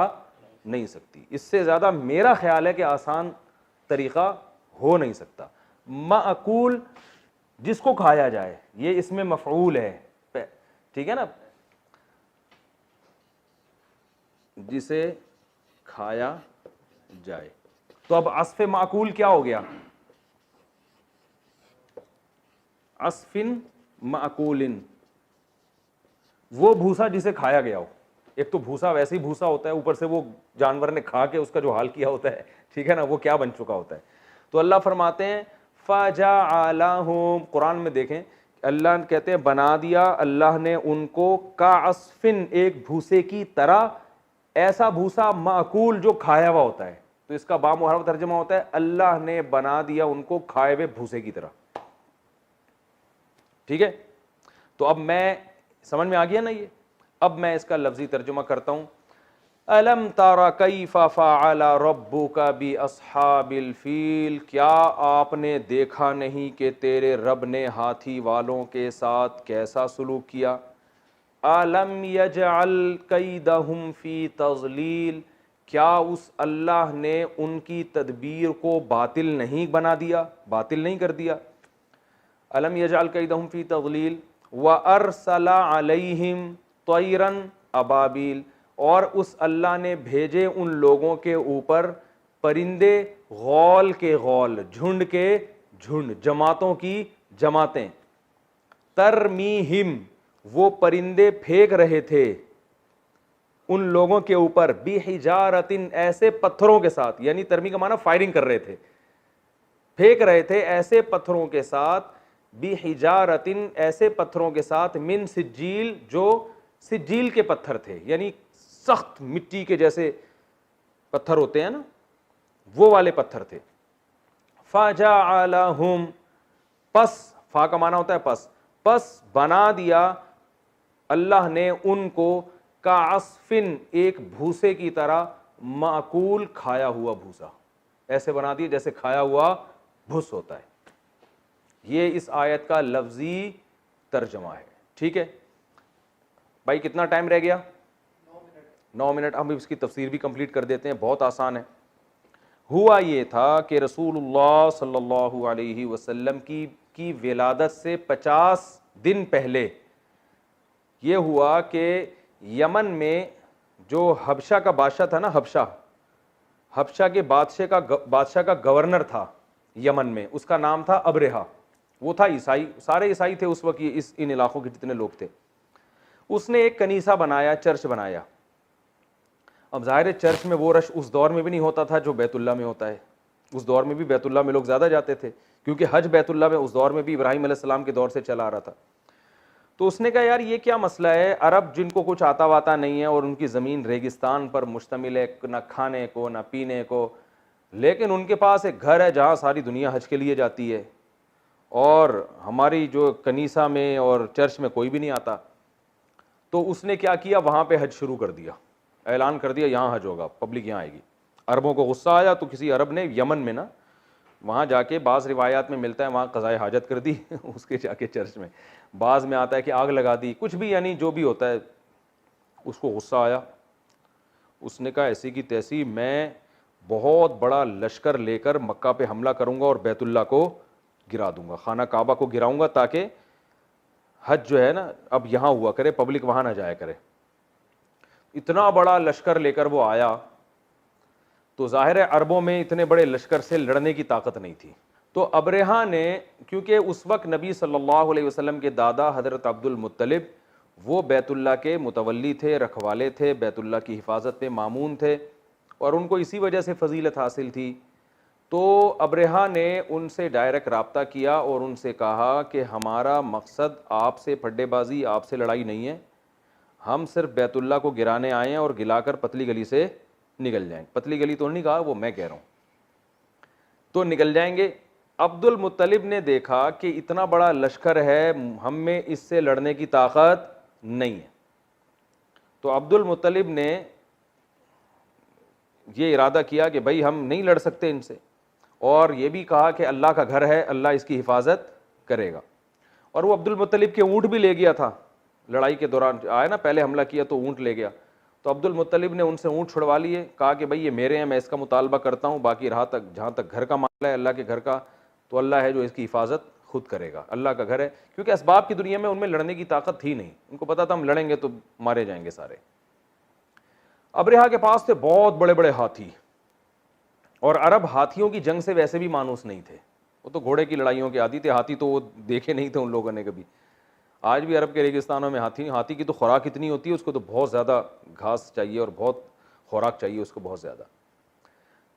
नहीं सकती। इससे ज्यादा मेरा ख्याल है कि आसान तरीका हो नहीं सकता। माकूल जिसको खाया जाए, ये इसमें मफऊल है, ठीक है ना, जिसे खाया जाए। तो अब अस्फे माकूल क्या हो गया? अस्फिन माकूलिन, वो भूसा जिसे खाया गया हो। एक तो भूसा वैसे ही भूसा होता है, ऊपर से वो जानवर ने खा के उसका जो हाल किया होता है, ठीक है ना, वो क्या बन चुका होता है। तो अल्लाह फरमाते हैं फजअलहुम, कुरान में देखें अल्लाह कहते हैं बना दिया अल्लाह ने उनको का अस्फिन, एक भूसे की तरह, ऐसा भूसा माकूल जो खाया हुआ होता है। तो इसका बामुहर्रफ तर्जुमा होता है अल्लाह ने बना दिया उनको खाए हुए भूसे की तरह। ठीक है, तो अब मैं, समझ में आ गया ना ये। अब मैं इसका लफ्जी तर्जुमा करता हूं। अलम तारा कैफा फ़अला रब्बुका बि अस्हाबिल फील, क्या आपने देखा नहीं कि तेरे रब ने हाथी वालों के साथ कैसा सलूक किया। अलम यजअल कैदहुम फी तज़लील, क्या उस अल्लाह ने उनकी तदबीर को बातिल नहीं बना दिया, बातिल नहीं कर दिया। अलम यजअल कैदहुम फी तज़लील व अरसला अलैहिम तैरन अबाबिल, और उस अल्लाह ने भेजे उन लोगों के ऊपर परिंदे गौल के गौल, झुंड के झुंड, जमातों की जमातें। तरमीहिम, वो परिंदे फेंक रहे थे उन लोगों के ऊपर बिहिजारतिन, ऐसे पत्थरों के साथ, यानी तरमी का माना फायरिंग कर रहे थे, फेंक रहे थे ऐसे पत्थरों के साथ, बिहिजारतिन, ऐसे पत्थरों के साथ, मिन सिज्जील, जो सिज्जील के पत्थर थे, यानी सख्त मिट्टी के जैसे पत्थर होते हैं ना, वो वाले पत्थर थे। फजअलहुम, पस, फा का माना होता है पस, पस बना दिया अल्लाह ने उनको का अस्फिन, एक भूसे की तरह, माकूल, खाया हुआ भूसा, ऐसे बना दिया जैसे खाया हुआ भूस होता है। ये इस आयत का लफ्जी तर्जमा है। ठीक है भाई, कितना टाइम रह गया? 9 मिनट। हम इसकी तफसीर भी कंप्लीट कर देते हैं, बहुत आसान है। हुआ ये था कि रसूलुल्लाह सल्लल्लाहु अलैहि वसल्लम की विलादत से 50 दिन पहले ये हुआ कि यमन में जो हबशा का बादशाह था ना, हबशा के बादशाह का गवर्नर था यमन में, उसका नाम था अबरेहा। वो था ईसाई, सारे ईसाई थे उस वक्त, इन इलाकों के जितने लोग थे। उसने एक कनीसा बनाया, चर्च बनाया। अब जाहिर है चर्च में वो रश उस दौर में भी नहीं होता था जो बैतुल्ला में होता है। उस दौर में भी बैतुल्ला में लोग ज़्यादा जाते थे, क्योंकि हज बैतुल्ला में उस दौर में भी इब्राहिम अलैहिस्सलाम के दौर से चला आ रहा था। तो उसने कहा यार ये क्या मसला है, अरब जिनको कुछ आता वाता नहीं है और उनकी ज़मीन रेगिस्तान पर मुश्तमिल है, ना खाने को ना पीने को, लेकिन उनके पास एक घर है जहाँ सारी दुनिया हज के लिए जाती है, और हमारी जो कनीसा में और चर्च में कोई भी नहीं आता। तो उसने क्या किया, वहाँ पे हज शुरू कर दिया, ऐलान कर दिया यहाँ हज होगा, पब्लिक यहाँ आएगी। अरबों को गुस्सा आया तो किसी अरब ने यमन में ना, वहाँ जाके, बाज़ रिवायात में मिलता है वहाँ क़ज़ाए हाजत कर दी उसके जाके चर्च में, बाज़ में आता है कि आग लगा दी, कुछ भी, यानी जो भी होता है। उसको गुस्सा आया, उसने कहा ऐसी की तैसी, मैं बहुत बड़ा लश्कर लेकर मक्का पे हमला करूँगा और बैतुल्ला को गिरा दूंगा, खाना काबा को गिराऊंगा, ताकि हज जो है ना अब यहाँ हुआ करे, पब्लिक वहाँ ना जाया करे। इतना बड़ा लश्कर लेकर वो आया, तो जाहिर है अरबों में इतने बड़े लश्कर से लड़ने की ताकत नहीं थी। तो अबरेहा ने, क्योंकि उस वक्त नबी सल्लल्लाहु अलैहि वसल्लम के दादा हज़रत अब्दुल मुत्तलिब वो बैतुल्ला के मुतवल्ली थे, रखवाले थे, बैतुल्ला की हिफाजत में मामून थे, और उनको इसी वजह से फजीलत हासिल थी। तो अबरेहा ने उनसे डायरेक्ट रब्ता किया और उनसे कहा कि हमारा मकसद आपसे फड्डेबाजी, आपसे लड़ाई नहीं है, हम सिर्फ बैतुल्ला को गिराने आए हैं और गिलाकर पतली गली से निकल जाएंगे। पतली गली तो नहीं कहा, वो मैं कह रहा हूँ, तो निकल जाएंगे। अब्दुल मुत्तलिब ने देखा कि इतना बड़ा लश्कर है, हम में इससे लड़ने की ताकत नहीं है। तो अब्दुल मुत्तलिब ने ये इरादा किया कि भाई हम नहीं लड़ सकते इनसे, और ये भी कहा कि अल्लाह का घर है, अल्लाह इसकी हिफाजत करेगा। और वो अब्दुल मुत्तलिब के ऊँट भी ले गया था, लड़ाई के दौरान आया ना, पहले हमला किया तो ऊँट ले गया। तो अब्दुल मुत्तलिब ने उनसे ऊँट छुड़वा लिए, कहा कि भाई ये मेरे हैं, मैं इसका मुतालबा करता हूँ, बाकी रहा तक जहाँ तक घर का मामला है अल्लाह के घर का, तो अल्लाह है जो इसकी हिफाजत खुद करेगा, अल्लाह का घर है। क्योंकि असबाब की दुनिया में उनमें लड़ने की ताकत थी नहीं, उनको पता था हम लड़ेंगे तो मारे जाएंगे सारे। अबरेहा के पास थे बहुत बड़े बड़े हाथी, और अरब हाथियों की जंग से वैसे भी मानूस नहीं थे, वो तो घोड़े की लड़ाइयों के आदी थे, हाथी तो वो देखे नहीं थे उन लोगों ने कभी। आज भी अरब के रेगिस्तानों में हाथी की तो खुराक इतनी होती है, उसको तो बहुत ज़्यादा घास चाहिए और बहुत खुराक चाहिए उसको, बहुत ज़्यादा।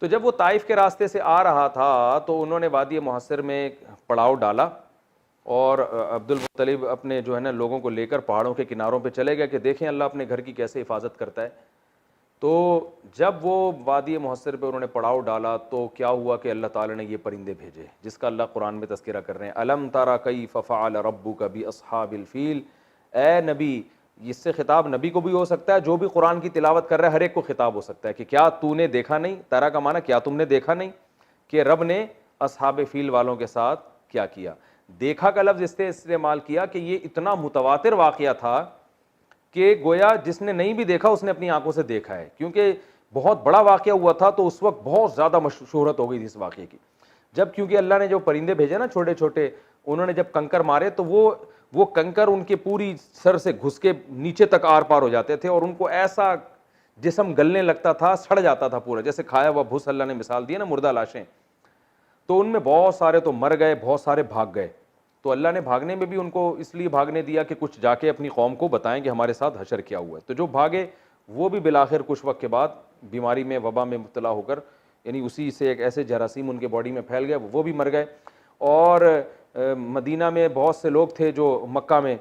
तो जब वो ताइफ के रास्ते से आ रहा था तो उन्होंने वादी मुहस्सिर में पड़ाव डाला, और अब्दुल मुत्तलिब अपने जो है ना लोगों को लेकर पहाड़ों के किनारों पे चले गए कि देखें अल्लाह अपने घर की कैसे हिफाजत करता है। तो जब वो वादी मुहस्सिर पे उन्होंने पड़ाव डाला तो क्या हुआ कि अल्लाह ताला ने ये परिंदे भेजे जिसका अल्लाह कुरान में तज़किरा कर रहे हैं, अलम तारा कैफ़ फ़अल रब्बुका बि अस्हाबिल फ़ील। ए नबी, इससे खिताब नबी को भी हो सकता है, जो भी कुरान की तिलावत कर रहा है हर एक को खिताब हो सकता है कि क्या तूने देखा नहीं, तारा का माना क्या तुमने देखा नहीं कि रब ने अस्हाब फ़ील वालों के साथ क्या किया। देखा का लफ्ज़ इससे इस्तेमाल किया कि ये इतना मुतवातिर वाक़या था कि गोया जिसने नहीं भी देखा उसने अपनी आंखों से देखा है, क्योंकि बहुत बड़ा वाक़या हुआ था। तो उस वक्त बहुत ज़्यादा शोहरत हो गई थी इस वाक़े की। जब क्योंकि अल्लाह ने जो परिंदे भेजे ना छोटे छोटे, उन्होंने जब कंकर मारे तो वो कंकर उनके पूरी सर से घुस के नीचे तक आर पार हो जाते थे और उनको ऐसा जिस्म गलने लगता था, सड़ जाता था पूरा, जैसे खाया हुआ भूस। अल्लाह ने मिसाल दी है ना मुर्दा लाशें। तो उनमें बहुत सारे तो मर गए, बहुत सारे भाग गए। तो अल्लाह ने भागने में भी उनको इसलिए भागने दिया कि कुछ जाके अपनी कौम को बताएं कि हमारे साथ हशर क्या हुआ है। तो जो भागे वो भी बिलाखिर कुछ वक्त के बाद बीमारी में, वबा में मुब्तला होकर, यानी उसी से एक ऐसे जरासीम उनके बॉडी में फैल गया, वो भी मर गए। और मदीना में बहुत से लोग थे जो मक्का में,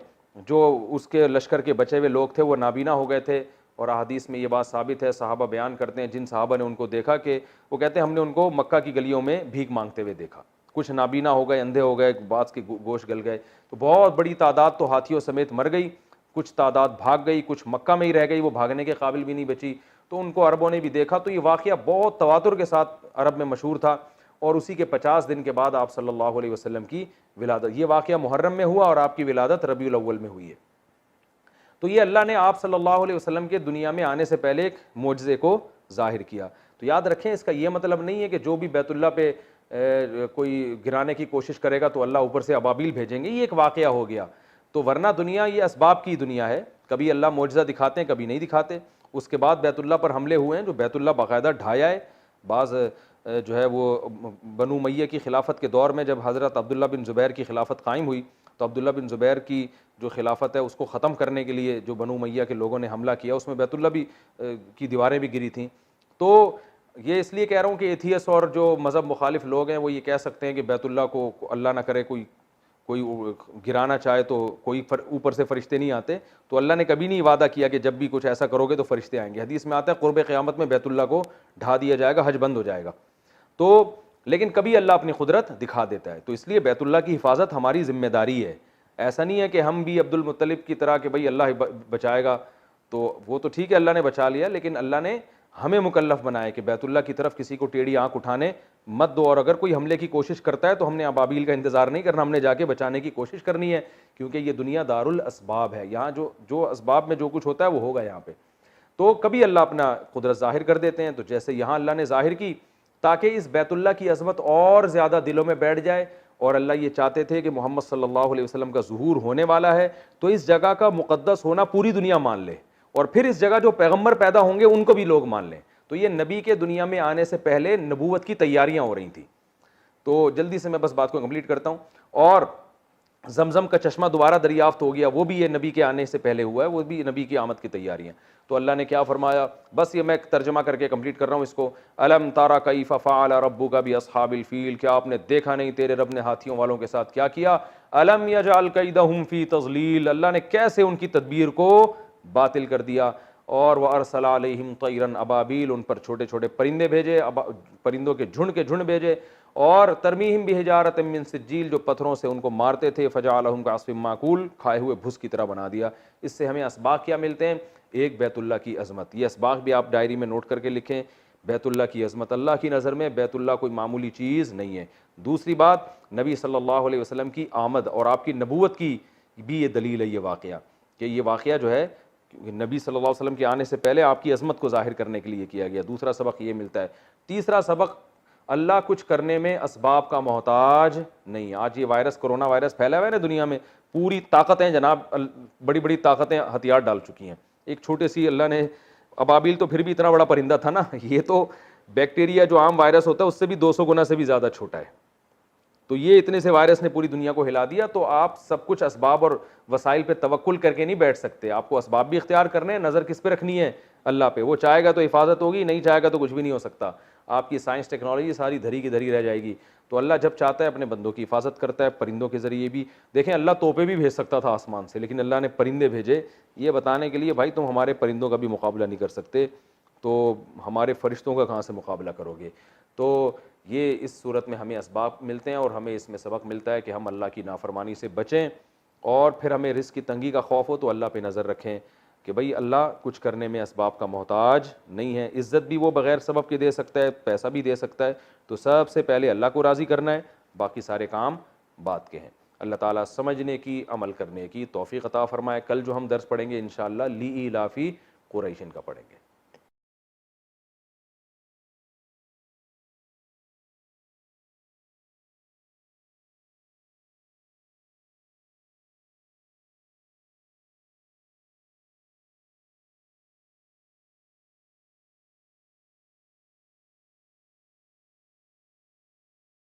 जो उसके लश्कर के बचे हुए लोग थे, वो नाबीना हो गए थे। और अहादीस में ये बात साबित है, सहाबा बयान करते हैं जिन सहाबा ने उनको देखा कि वो कहते हैं हमने उनको मक्का की गलियों में भीख मांगते हुए देखा। कुछ नाबीना हो गए, अंधे हो गए, बाज के गोश गल गए। तो बहुत बड़ी तादाद तो हाथियों समेत मर गई, कुछ तादाद भाग गई, कुछ मक्का में ही रह गई, वो भागने के काबिल भी नहीं बची। तो उनको अरबों ने भी देखा। तो ये वाक़या बहुत तवातुर के साथ अरब में मशहूर था। और उसी के 50 दिन के बाद आप सल्लल्लाहु अलैहि वसल्लम की विलादत, ये वाक़या मुहर्रम में हुआ और आपकी विलादत रबीउल अव्वल में हुई है। तो ये अल्लाह ने आप सल्लल्लाहु अलैहि वसल्लम के दुनिया में आने से पहले एक मोजज़े को ज़ाहिर किया। तो याद रखें, इसका ये मतलब नहीं है कि जो भी बैतुल्लाह पे कोई गिराने की कोशिश करेगा तो अल्लाह ऊपर से अबाबील भेजेंगे, ये एक वाक़या हो गया। तो वरना दुनिया ये असबाब की दुनिया है, कभी अल्लाह मोजज़ा दिखाते हैं, कभी नहीं दिखाते। उसके बाद बैतुल्लाह पर हमले हुए हैं, जो बैतुल्लाह बाकायदा ढाया है। बाज़ जो है वो बनु उमय्या की खिलाफत के दौर में जब हज़रत अब्दुल्ला बिन ज़ुबैर की खिलाफत कायम हुई, तो अब्दुल्ला बिन ज़ुबैर की जो खिलाफत है उसको ख़त्म करने के लिए जो बनु उमय्या के लोगों ने हमला किया, उसमें बैतुल्ला भी की दीवारें भी गिरी थीं। तो ये इसलिए कह रहा हूँ कि एथियस और जो मज़हब मुखालिफ लोग हैं वो ये कह सकते हैं कि बैतुल्ला को अल्लाह ना करे कोई कोई गिराना चाहे तो कोई ऊपर से फरिश्ते नहीं आते। तो अल्लाह ने कभी नहीं वादा किया कि जब भी कुछ ऐसा करोगे तो फरिश्ते आएंगे। हदीस में आता है क़ुर्ब क़यामत में बैतुल्ला को ढा दिया जाएगा, हज बंद हो जाएगा। तो लेकिन कभी अल्लाह अपनी कुदरत दिखा देता है। तो इसलिए बैतुल्ला की हिफाजत हमारी जिम्मेदारी है। ऐसा नहीं है कि हम भी अब्दुल मुत्तलिब की तरह कि भाई अल्लाह बचाएगा, तो वो तो ठीक है अल्लाह ने बचा लिया, लेकिन अल्लाह ने हमें मुकल्लफ बनाया कि बैतुल्ला की तरफ किसी को टेढ़ी आंख उठाने मत दो। और अगर कोई हमले की कोशिश करता है तो हमने अबाबील का इंतजार नहीं करना, हमने जाके बचाने की कोशिश करनी है, क्योंकि ये दुनिया दारुल असबाब है। यहाँ जो असबाब में जो कुछ होता है वो होगा यहाँ पे। तो कभी अल्लाह अपना कुदरत जाहिर कर देते हैं, तो जैसे यहाँ अल्लाह ने जाहिर की ताकि इस बैतुल्ला की अजमत और ज़्यादा दिलों में बैठ जाए। और अल्लाह ये चाहते थे कि मोहम्मद सल्लल्लाहु अलैहि वसल्लम का ज़ुहूर होने वाला है, तो इस जगह का मुक़द्दस होना पूरी दुनिया मान ले, और फिर इस जगह जो पैगम्बर पैदा होंगे उनको भी लोग मान लें। तो ये नबी के दुनिया में आने से पहले नबूवत की तैयारियां हो रही थी। तो जल्दी से मैं बस बात को कंप्लीट करता हूँ। और जमजम का चश्मा दोबारा दरियाफ्त हो गया, वो भी ये नबी के आने से पहले हुआ है, वो भी नबी की आमद की तैयारियां। तो अल्लाह ने क्या फरमाया, बस ये मैं तर्जमा करके कंप्लीट कर रहा हूँ इसको। अलम तारा कैफ़ फ़अल रब्बुका बि अस्हाबिल फ़ील, क्या आपने देखा नहीं तेरे रब ने हाथियों वालों के साथ क्या किया। अलम यजअल कैदहुम फ़ी तज़लील, अल्लाह ने कैसे उनकी तदबीर को बातिल कर दिया। और वह अरसल अलैहिम तैरन अबाबील, उन पर छोटे छोटे परिंदे भेजे, परिंदों के झुंड भेजे। और तरमीहिम बिहिजारत मिन सिज्जील, जो पत्थरों से उनको मारते थे, फजअलहुम कअस्फिम माकूल, खाए हुए भुस की तरह बना दिया। इससे हमें असबाक क्या मिलते हैं, एक बैतुल्ला की अजमत। ये असबाक भी आप डायरी में नोट करके लिखें। बैतुल्ला की अजमत, अल्लाह की नज़र में बैतुल्ला कोई मामूली चीज़ नहीं है। दूसरी बात, नबी सल्लल्लाहु अलैहि वसल्लम की आमद और आपकी नबूवत की भी ये दलील है, ये वाक़या कि ये वाक़या जो है नबी सल्लल्लाहु अलैहि वसल्लम के आने से पहले आपकी अजमत को जाहिर करने के लिए किया गया। दूसरा सबक ये मिलता है। तीसरा सबक, अल्लाह कुछ करने में असबाब का मोहताज नहीं। आज ये वायरस, कोरोना वायरस फैला हुआ है ना दुनिया में, पूरी ताकतें जनाब, बड़ी बड़ी ताकतें हथियार डाल चुकी हैं। एक छोटे सी अल्लाह ने, अबाबिल तो फिर भी इतना बड़ा परिंदा था ना, ये तो बैक्टीरिया जो आम वायरस होता है उससे भी 200 गुना से भी ज़्यादा छोटा है। तो ये इतने से वायरस ने पूरी दुनिया को हिला दिया। तो आप सब कुछ असबाब और वसाइल पे तवक्कुल करके नहीं बैठ सकते, आपको असबाब भी इख्तियार करने हैं। नज़र किस पे रखनी है, अल्लाह पे। वो चाहेगा तो हिफाजत होगी, नहीं चाहेगा तो कुछ भी नहीं हो सकता। आपकी साइंस टेक्नोलॉजी सारी धरी की धरी रह जाएगी। तो अल्लाह जब चाहता है अपने बंदों की हिफाजत करता है, परिंदों के ज़रिए भी। देखें, अल्लाह तोपे भी भेज सकता था आसमान से, लेकिन अल्लाह ने परिंदे भेजे, ये बताने के लिए भाई तुम हमारे परिंदों का भी मुकाबला नहीं कर सकते, तो हमारे फ़रिश्तों का कहाँ से मुकाबला करोगे। तो ये इस सूरत में हमें असबाब मिलते हैं और हमें इसमें सबक मिलता है कि हम अल्लाह की नाफरमानी से बचें। और फिर हमें रिज़्क़ की तंगी का खौफ हो तो अल्लाह पे नज़र रखें कि भाई अल्लाह कुछ करने में असबाब का मोहताज नहीं है। इज़्ज़त भी वो बग़ैर सबब के दे सकता है, पैसा भी दे सकता है। तो सबसे पहले अल्लाह को राज़ी करना है, बाकी सारे काम बात के हैं। अल्लाह ताला समझने की, अमल करने की तौफ़ीक़ अता फ़रमाए। कल जो हम दर्स पढ़ेंगे इंशाअल्लाह ली इलाफ़ी कुरैशिन का पढ़ेंगे।